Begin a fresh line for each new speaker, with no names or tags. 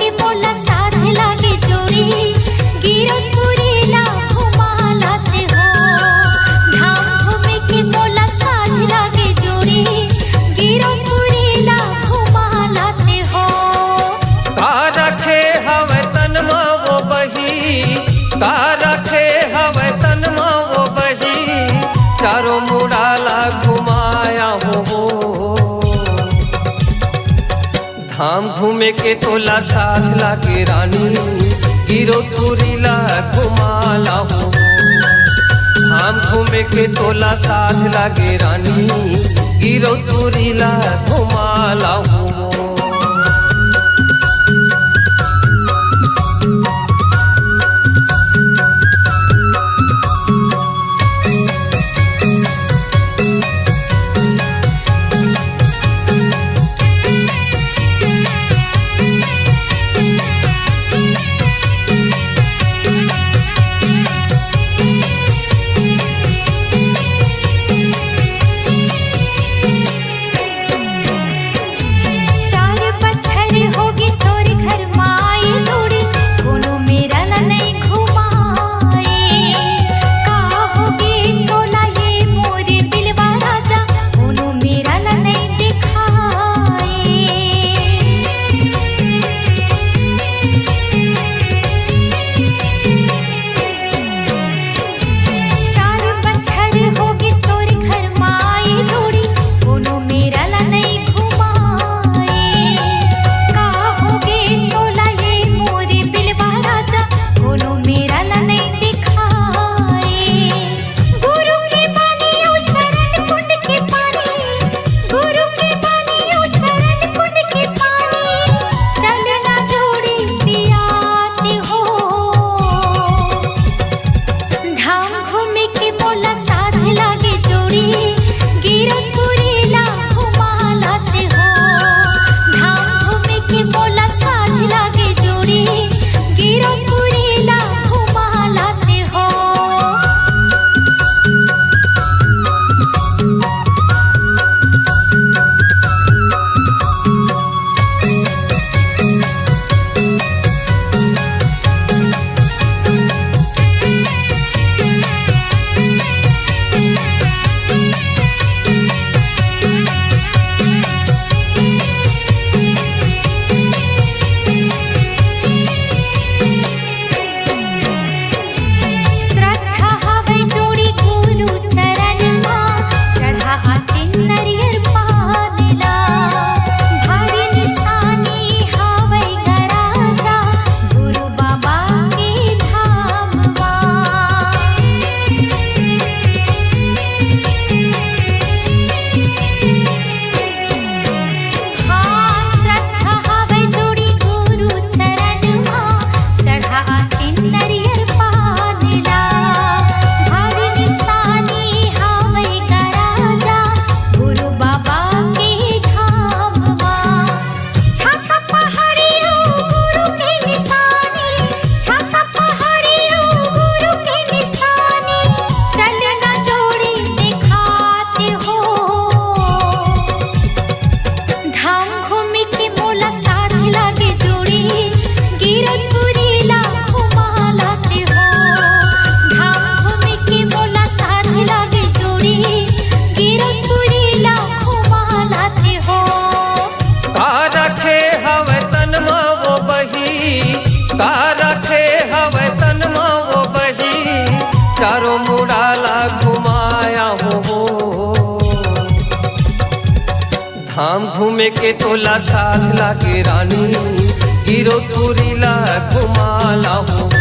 के मोला साथ लागे जोड़ी गिरतपुरी ला घुमा लाते हो। धाम घूमे के मोला साथ लागे जोड़ी गिरतपुरी ला घुमा लाते हो।
का रखे हवे तन मा वो बही, का रखे हवे तन मा वो बही, चारों मुड़ाला घुमाया हो। धाम घूमे के तोला साथ लागे रानी गिरतपुरी ला घुमाला हो। धाम घूमे के तोला साथ लागे रानी गिरतपुरी ला घुमाला हो। का रखे हवे तन मा वो बही, चारों मुड़ाला घुमाया हो। धाम घूमे के तोला साथ लागे रानी गिरतपुरी ला घुमाला हो।